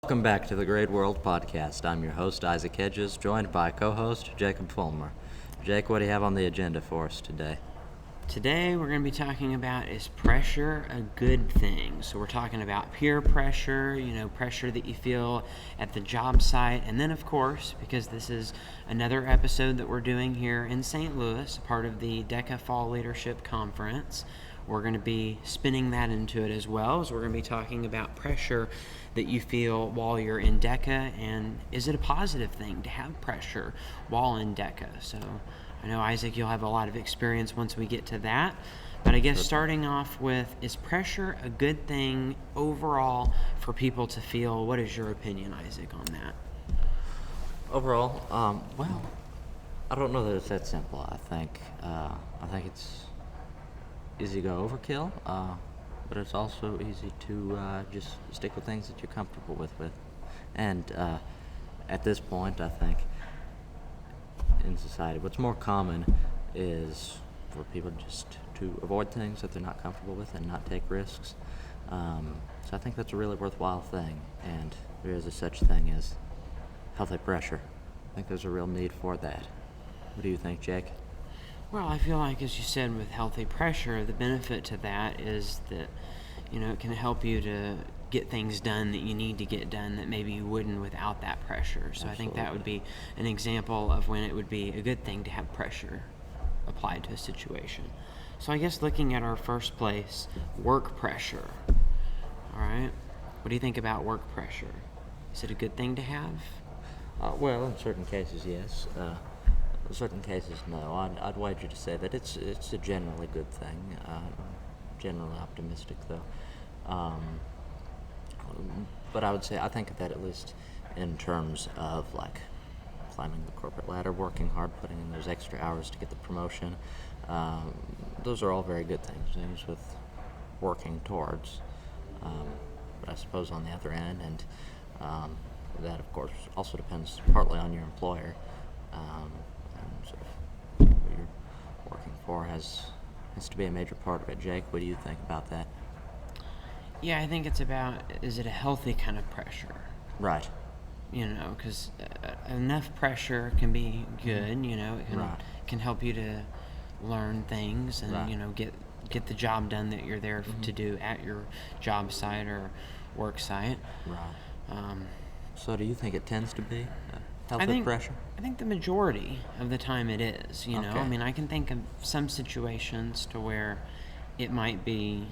Welcome back to the Great World Podcast. I'm your host, Isaac Hedges, joined by co-host Jacob Fulmer. Jake, what do you have on the agenda for us today? Today we're going to be talking about, is pressure a good thing? So we're talking about peer pressure, pressure that you feel at the job site. And then, of course, because this is another episode that we're doing here in St. Louis, part of the DECA Fall Leadership Conference, we're going to be spinning that into it as well. So we're going to be talking about pressure that you feel while you're in DECA, and is it a positive thing to have pressure while in DECA? So I know, Isaac, you'll have a lot of experience once we get to that. But I guess starting off with, is pressure a good thing overall for people to feel? What is your opinion, Isaac, on that? Overall, I don't know that it's that simple. I think it's easy to go overkill, but it's also easy to just stick with things that you're comfortable with. And at this point, I think in society, what's more common is for people just to avoid things that they're not comfortable with and not take risks. So I think that's a really worthwhile thing, and there is a such thing as healthy pressure. I think there's a real need for that. What do you think, Jake? Well, I feel like, as you said, with healthy pressure, the benefit to that is that, it can help you to get things done that you need to get done that maybe you wouldn't without that pressure. So Absolutely. I think that would be an example of when it would be a good thing to have pressure applied to a situation. So I guess looking at our first place, work pressure. All right. What do you think about work pressure? Is it a good thing to have? Well, in certain cases, yes. In certain cases, no. I'd wager to say that it's a generally good thing. Generally optimistic, though. But I would say I think of that at least in terms of like climbing the corporate ladder, working hard, putting in those extra hours to get the promotion. Those are all very good things with working towards. But I suppose on the other end, and that of course also depends partly on your employer. And sort of what you're working for has to be a major part of it. Jake, what do you think about that? Yeah, I think it's about, is it a healthy kind of pressure? Right. Because enough pressure can be good, it can help you to learn things and, get the job done that you're there to do at your job site or work site. Right. So do you think it tends to be healthy pressure? I think the majority of the time it is, Okay. I mean, I can think of some situations to where it might be,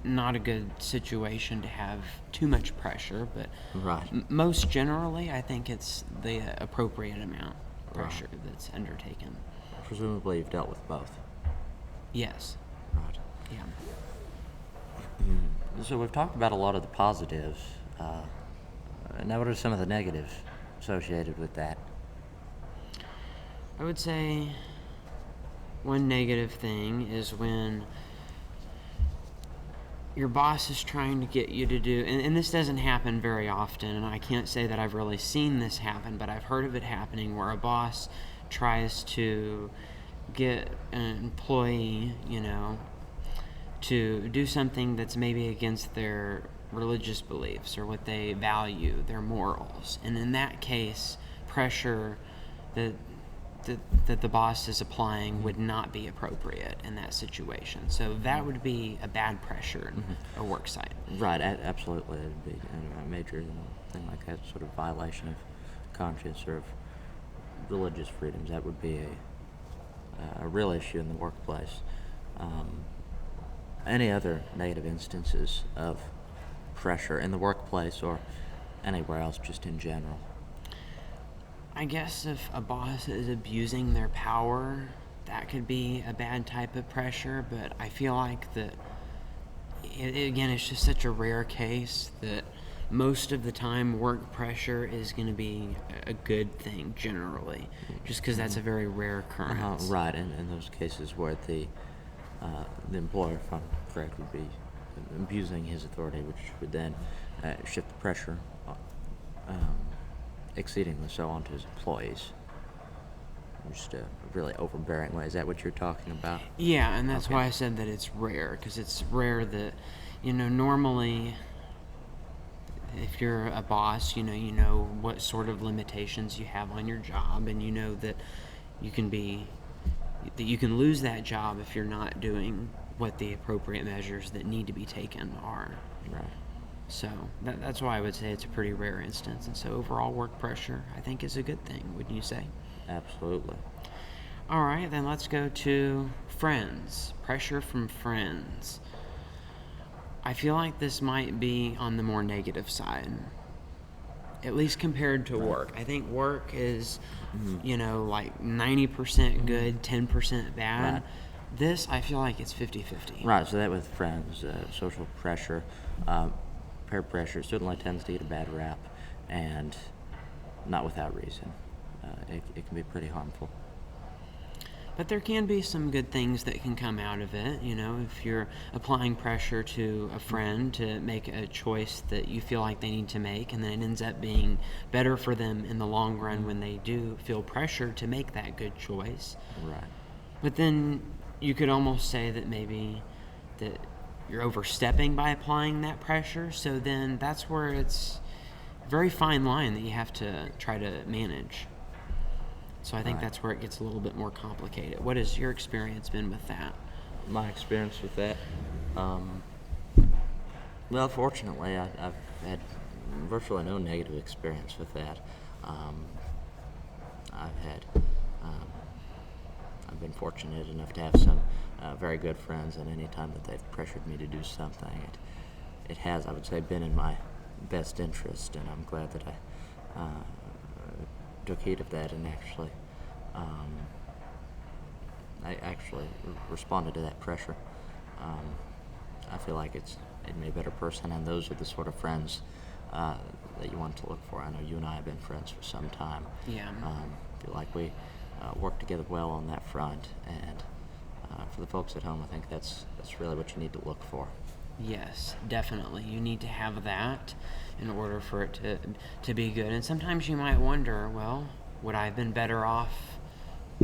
not a good situation to have too much pressure, but Right. Most generally, I think it's the appropriate amount of pressure that's undertaken. Presumably you've dealt with both. Yes. Right. Yeah. So we've talked about a lot of the positives. Now what are some of the negatives associated with that? I would say one negative thing is when your boss is trying to get you to do, and this doesn't happen very often, and I can't say that I've really seen this happen, but I've heard of it happening, where a boss tries to get an employee, to do something that's maybe against their religious beliefs or what they value, their morals. And in that case, pressure that the boss is applying would not be appropriate in that situation. So that would be a bad pressure in a work site. Right, absolutely. It would be a major thing like that, sort of violation of conscience or of religious freedoms. That would be a real issue in the workplace. Any other negative instances of pressure in the workplace or anywhere else, just in general? I guess if a boss is abusing their power, that could be a bad type of pressure, but I feel like that, again, it's just such a rare case that most of the time work pressure is going to be a good thing generally, just because that's a very rare occurrence. Right, and in those cases where the employer, if I'm correct, would be abusing his authority, which would then shift the pressure exceedingly so onto his employees. Just a really overbearing way. Is that what you're talking about? Yeah, and that's why I said that it's rare, because it's rare that, normally if you're a boss, you know what sort of limitations you have on your job, and you know that you can lose that job if you're not doing what the appropriate measures that need to be taken are. Right. So that's why I would say it's a pretty rare instance. And so overall work pressure, I think, is a good thing, wouldn't you say? Absolutely. All right, then let's go to friends. Pressure from friends. I feel like this might be on the more negative side, at least compared to work. I think work is, like 90% good, 10% bad. Right. This, I feel like it's 50-50. Right, so that with friends, social pressure, peer pressure certainly tends to get a bad rap, and not without reason. It can be pretty harmful. But there can be some good things that can come out of it. If you're applying pressure to a friend to make a choice that you feel like they need to make, and then it ends up being better for them in the long run when they do feel pressure to make that good choice. Right. But then you could almost say that maybe that you're overstepping by applying that pressure. So then that's where it's a very fine line that you have to try to manage. So I think that's where it gets a little bit more complicated. What has your experience been with that? My experience with that, well, fortunately, I've had virtually no negative experience with that. I've been fortunate enough to have some very good friends, and any time that they've pressured me to do something, it has, I would say, been in my best interest, and I'm glad that I took heed of that and actually responded to that pressure. I feel like it's made me a better person, and those are the sort of friends that you want to look for. I know you and I have been friends for some time. Yeah. I feel like we work together well on that front, and for the folks at home, I think that's really what you need to look for. Yes, definitely. You need to have that in order for it to be good. And sometimes you might wonder, well, would I have been better off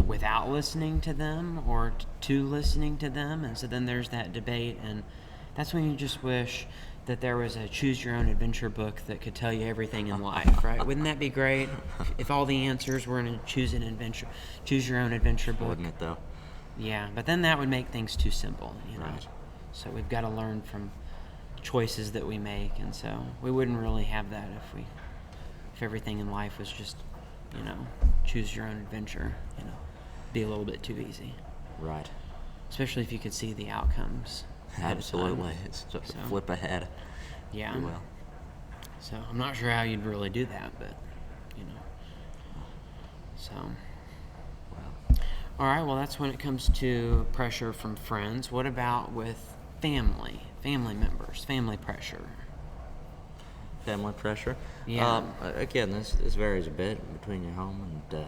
without listening to them or to listening to them? And so then there's that debate, and that's when you just wish that there was a choose your own adventure book that could tell you everything in life, right? Wouldn't that be great if all the answers were in a choose your own adventure book? Wouldn't it, though? Yeah, but then that would make things too simple, Right. So we've got to learn from choices that we make, and so we wouldn't really have that if everything in life was just, choose your own adventure, be a little bit too easy. Right. Especially if you could see the outcomes. Absolutely. It's just a flip ahead. Yeah. If you will. So I'm not sure how you'd really do that, but so. Well, All right, well, that's when it comes to pressure from friends. What about with family members, family pressure? family pressure. Yeah. Again, this varies a bit between your home and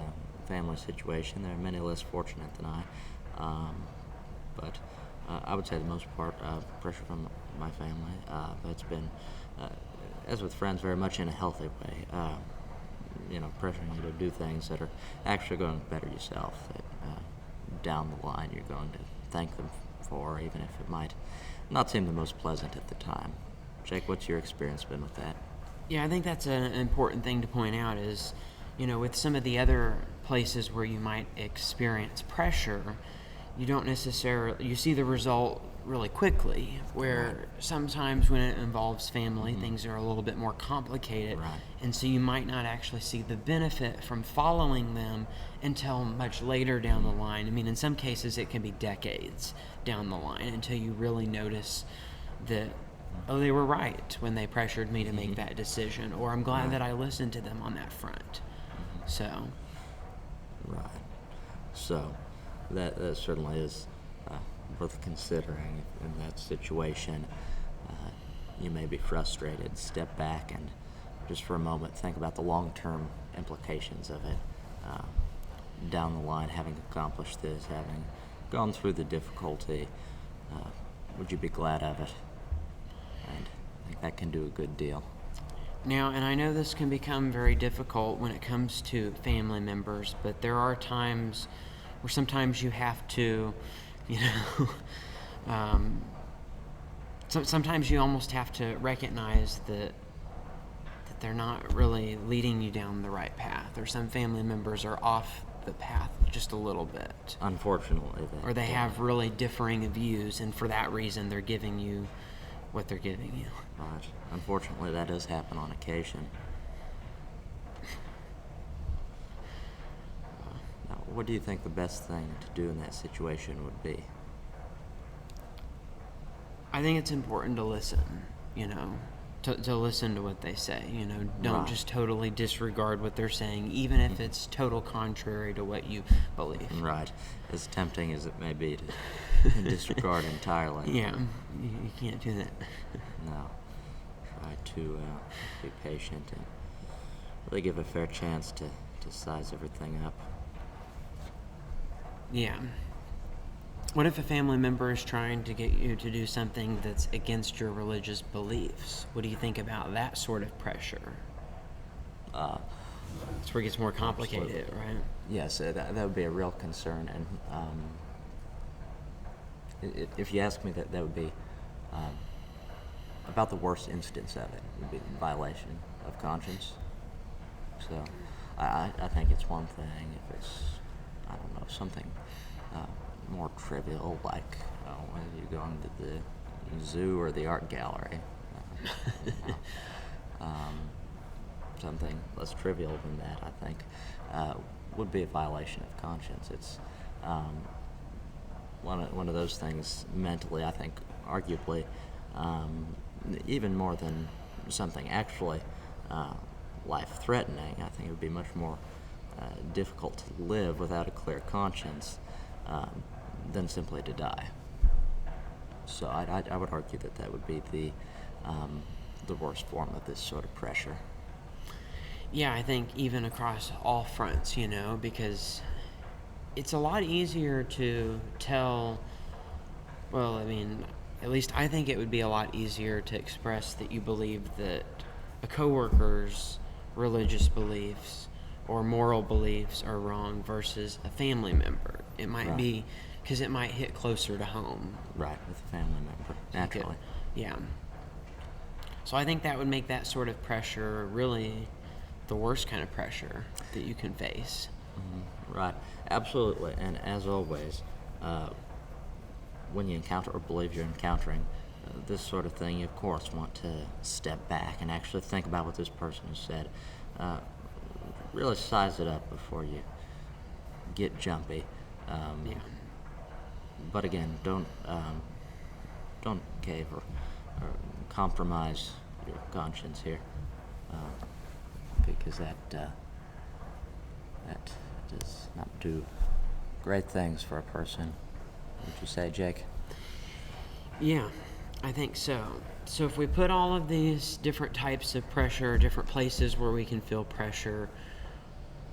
family situation. There are many less fortunate than I. But I would say the most part, pressure from my family, that's been, as with friends, very much in a healthy way. Pressuring you to do things that are actually going to better yourself, that down the line you're going to thank them for, even if it might not seem the most pleasant at the time. Jake, what's your experience been with that? Yeah, I think that's an important thing to point out is, with some of the other places where you might experience pressure, you don't necessarily, you see the result really quickly, where sometimes when it involves family, things are a little bit more complicated, Right. and so you might not actually see the benefit from following them until much later down the line. I mean, in some cases it can be decades down the line until you really notice that, oh, they were right when they pressured me to make that decision, or I'm glad that I listened to them on that front. So, Right. So, that certainly is worth considering in that situation. You may be frustrated. Step back and just for a moment think about the long-term implications of it. Down the line, having accomplished this, having gone through the difficulty, would you be glad of it? And I think that can do a good deal. now, and I know this can become very difficult when it comes to family members, but there are times where sometimes you have to, sometimes you almost have to recognize that they're not really leading you down the right path, or some family members are off the path just a little bit, Unfortunately, or they have really differing views, and for that reason they're giving you what they're giving you. right. Unfortunately, that does happen on occasion. Now, what do you think the best thing to do in that situation would be? I think it's important to listen, to listen to what they say, don't Right. just totally disregard what they're saying, even if it's total contrary to what you believe. Right. As tempting as it may be to disregard entirely. Yeah, you can't do that. No. Try to be patient and really give a fair chance to size everything up. Yeah. What if a family member is trying to get you to do something that's against your religious beliefs? What do you think about that sort of pressure? That's where it gets more complicated, Absolutely. right? Yes, that would be a real concern. And if you ask me, that would be about the worst instance of it, would be violation of conscience. So I think it's one thing if it's, I don't know, something more trivial, like whether you're going to the zoo or the art gallery. You know, something less trivial than that, I think, would be a violation of conscience. It's one of those things mentally, I think, arguably, even more than something actually life-threatening. I think it would be much more difficult to live without a clear conscience than simply to die. So I would argue that would be the worst form of this sort of pressure. Yeah, I think even across all fronts, because it's a lot easier to tell, well, I mean, at least I think it would be a lot easier to express that you believe that a coworker's religious beliefs or moral beliefs are wrong versus a family member. It might Right. be because it might hit closer to home. Right, with a family member, naturally. Yeah. So I think that would make that sort of pressure really the worst kind of pressure that you can face. Right, absolutely. And as always, when you encounter or believe you're encountering this sort of thing, you of course want to step back and actually think about what this person has said. Really size it up before you get jumpy. Yeah. But again, don't cave or compromise your conscience here, because that does not do great things for a person. Would you say, Jake? Yeah, I think so. So if we put all of these different types of pressure, different places where we can feel pressure,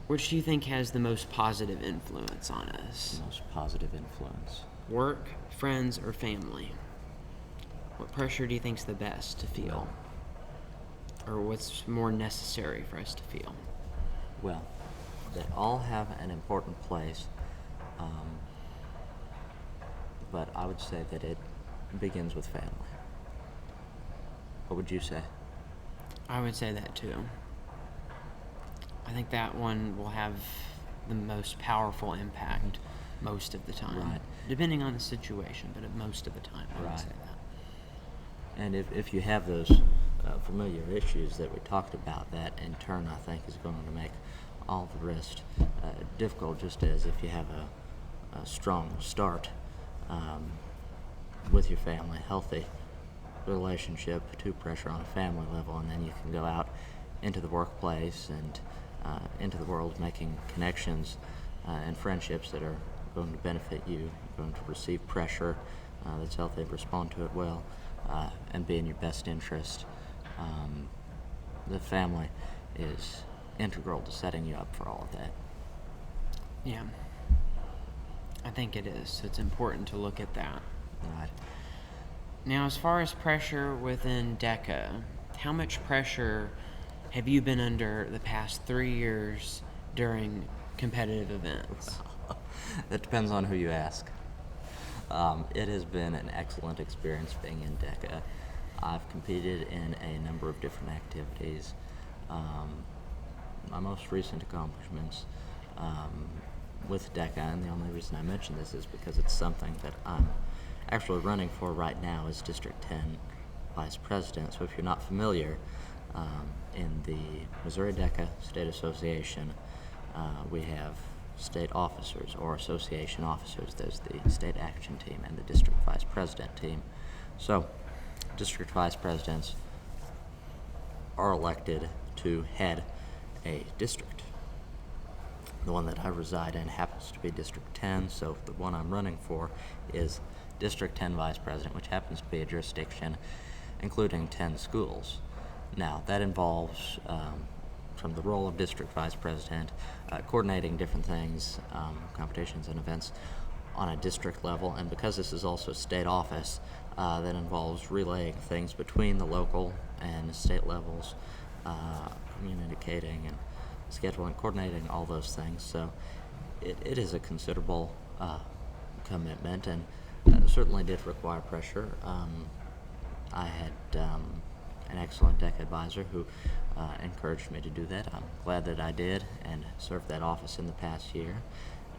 which do you think has the most positive influence on us? Most positive influence. Work, friends, or family? What pressure do you think's the best to feel? Or what's more necessary for us to feel? Well, they all have an important place, but I would say that it begins with family. What would you say? I would say that too. I think that one will have the most powerful impact most of the time. Right. Depending on the situation, but most of the time, I would Right. say that. And if you have those familiar issues that we talked about, that in turn I think is going to make all the rest difficult, just as if you have a strong start with your family, healthy relationship to pressure on a family level, and then you can go out into the workplace and into the world making connections and friendships that are going to benefit you. You're going to receive pressure that's healthy, respond to it well, and be in your best interest. The family is integral to setting you up for all of that. Yeah. I think it is. So it's important to look at that. Right. Now, as far as pressure within DECA, how much pressure have you been under the past 3 years during competitive events? That depends on who you ask. It has been an excellent experience being in DECA. I've competed in a number of different activities. My most recent accomplishments with DECA, and the only reason I mention this is because it's something that I'm actually running for right now as District 10 Vice President. So if you're not familiar, in the Missouri DECA State Association, we have state officers or association officers. There's the state action team and the district vice president team. So district vice presidents are elected to head a district. The one that I reside in happens to be District 10, so the one I'm running for is District 10 Vice President, which happens to be a jurisdiction including 10 schools. Now, that involves, from the role of District Vice President, coordinating different things, competitions and events on a district level, and because this is also a state office, that involves relaying things between the local and state levels, communicating and scheduling, coordinating, all those things. So it is a considerable commitment, and certainly did require pressure. I had an excellent DECA advisor who encouraged me to do that. I'm glad that I did and served that office in the past year,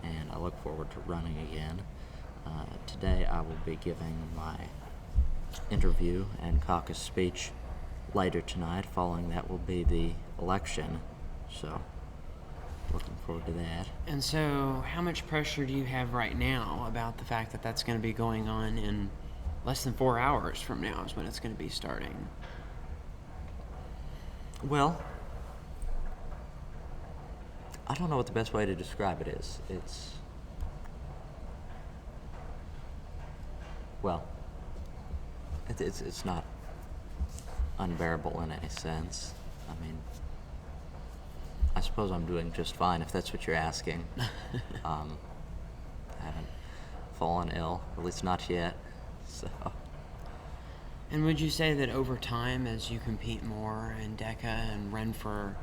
and I look forward to running again. Today I will be giving my interview and caucus speech later tonight. Following that will be the election, so looking forward to that. And so, how much pressure do you have right now about the fact that that's going to be going on in less than 4 hours from now is when it's going to be starting? Well, I don't know what the best way to describe it is. It's not unbearable in any sense. I mean, I suppose I'm doing just fine if that's what you're asking. I haven't fallen ill, at least not yet. So. And would you say that over time, as you compete more in DECA and run for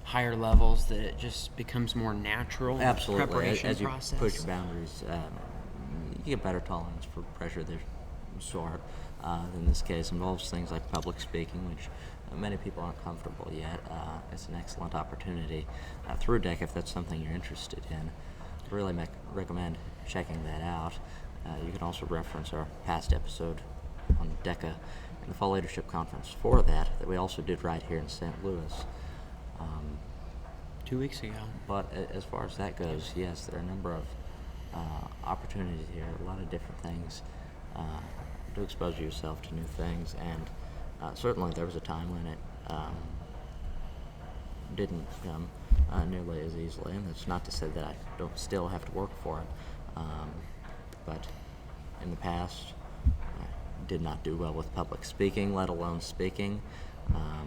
higher levels, that it just becomes more natural? Absolutely. Preparation as you process? push boundaries, you get better tolerance for pressure of this sort. In this case, involves things like public speaking, which many people aren't comfortable yet. It's an excellent opportunity through DECA if that's something you're interested in. I really recommend checking that out. You can also reference our past episode on DECA and the Fall Leadership Conference for that we also did right here in St. Louis. 2 weeks ago. But as far as that goes, yes, there are a number of opportunities here, a lot of different things to expose yourself to new things, and certainly there was a time when it didn't come nearly as easily, and that's not to say that I don't still have to work for it, but in the past I did not do well with public speaking, let alone speaking. I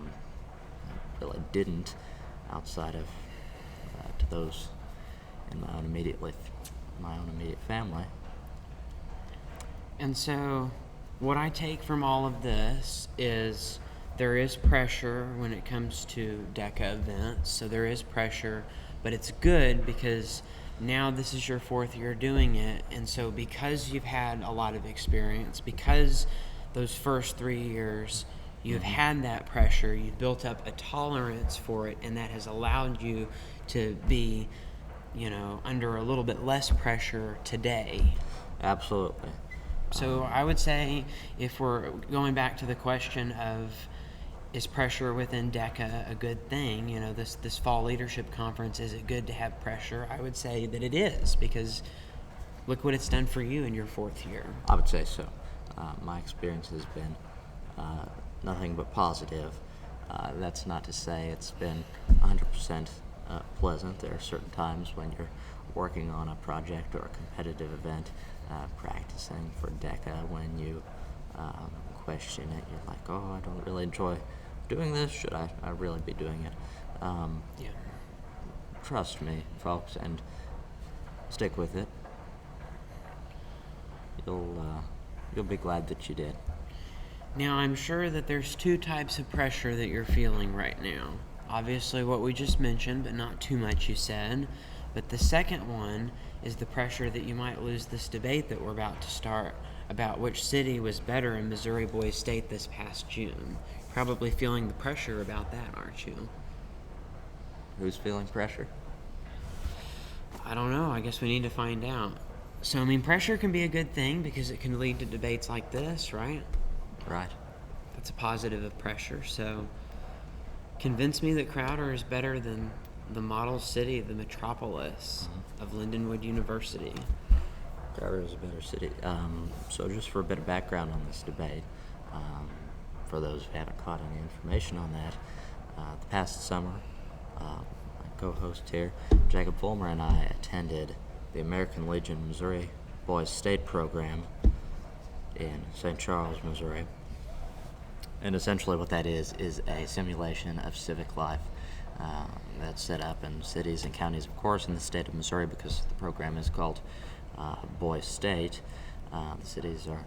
really didn't outside of to those in my own immediate family. And so, what I take from all of this is there is pressure when it comes to DECA events. So there is pressure, but it's good because now this is your 4th year doing it. And so because you've had a lot of experience, because those first 3 years you've had that pressure, you've built up a tolerance for it, and that has allowed you to be, under a little bit less pressure today. Absolutely. So I would say, if we're going back to the question of is pressure within DECA a good thing, this fall leadership conference, is it good to have pressure? I would say that it is, because look what it's done for you in your 4th year. I would say so. My experience has been nothing but positive. That's not to say it's been 100% pleasant. There are certain times when you're working on a project or a competitive event, practicing for DECA, when you question it, you're like, oh, I don't really enjoy doing this. Should I really be doing it? Yeah. Trust me, folks, and stick with it. You'll be glad that you did. Now, I'm sure that there's 2 types of pressure that you're feeling right now. Obviously, what we just mentioned, but not too much, you said. But the second one is the pressure that you might lose this debate that we're about to start about which city was better in Missouri Boys State this past June. Probably feeling the pressure about that, aren't you? who's feeling pressure? I don't know. I guess we need to find out. So, I mean, pressure can be a good thing because it can lead to debates like this, right? Right. That's a positive of pressure. So, convince me that Crowder is better than the model city, the metropolis of Lindenwood University. Crowder is a better city. So just for a bit of background on this debate, for those who haven't caught any information on that, the past summer, my co-host here, Jacob Fulmer, and I attended the American Legion Missouri Boys State Program in St. Charles, Missouri. And essentially what that is a simulation of civic life that's set up in cities and counties, of course, in the state of Missouri, because the program is called Boys State. The cities are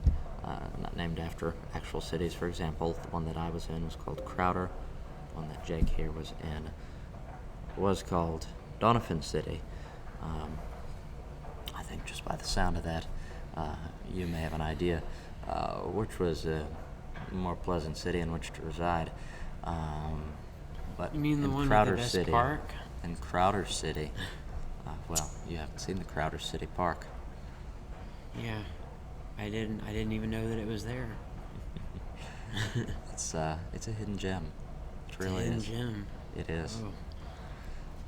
not named after actual cities. For example, the one that I was in was called Crowder. The one that Jake here was in was called Doniphan City. I think just by the sound of that, you may have an idea which was a more pleasant city in which to reside. But You mean the in one Crowder with the best City, park? In Crowder City, well, you haven't seen the Crowder City Park. Yeah, I didn't even know that it was there. It's a hidden gem. It really Hidden is. gem. It is. Oh.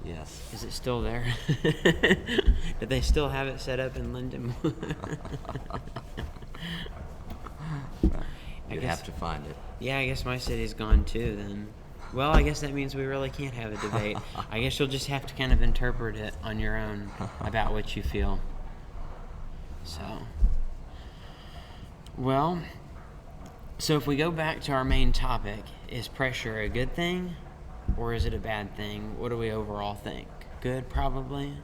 Yes. Is it still there? Do they still have it set up in Lindenwood? You'd have to find it. Yeah, I guess my city's gone too then. Well, I guess that means we really can't have a debate. I guess you'll just have to kind of interpret it on your own about what you feel. So, well, so if we go back to our main topic, is pressure a good thing or is it a bad thing? What do we overall think? Good, probably?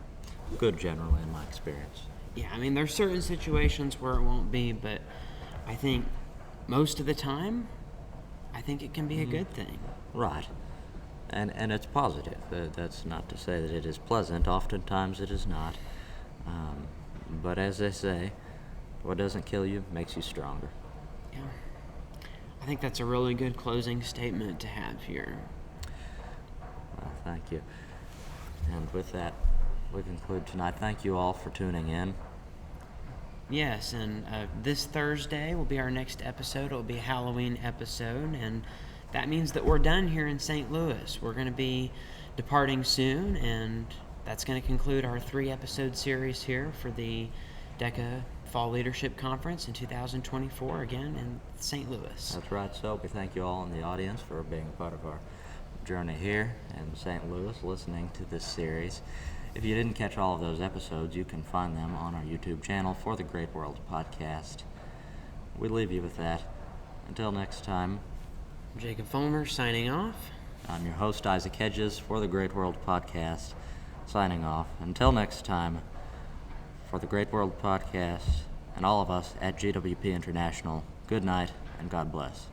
Good generally in my experience. Yeah, I mean, there's certain situations where it won't be, but I think most of the time, I think it can be a good thing. Right. And it's positive. That's not to say that it is pleasant. Oftentimes it is not. But as they say, what doesn't kill you makes you stronger. Yeah. I think that's a really good closing statement to have here. Well, thank you. And with that, we conclude tonight. Thank you all for tuning in. Yes, and this Thursday will be our next episode. It'll be a Halloween episode, and that means that we're done here in St. Louis. We're going to be departing soon, and that's going to conclude our 3-episode series here for the DECA Fall Leadership Conference in 2024, again in St. Louis. That's right, so we thank you all in the audience for being a part of our journey here in St. Louis, listening to this series. If you didn't catch all of those episodes, you can find them on our YouTube channel for the Great World Podcast. We leave you with that. Until next time, Jacob Fulmer signing off. I'm your host, Isaac Hedges, for the Great World Podcast, signing off. Until next time, for the Great World Podcast and all of us at GWP International, good night and God bless.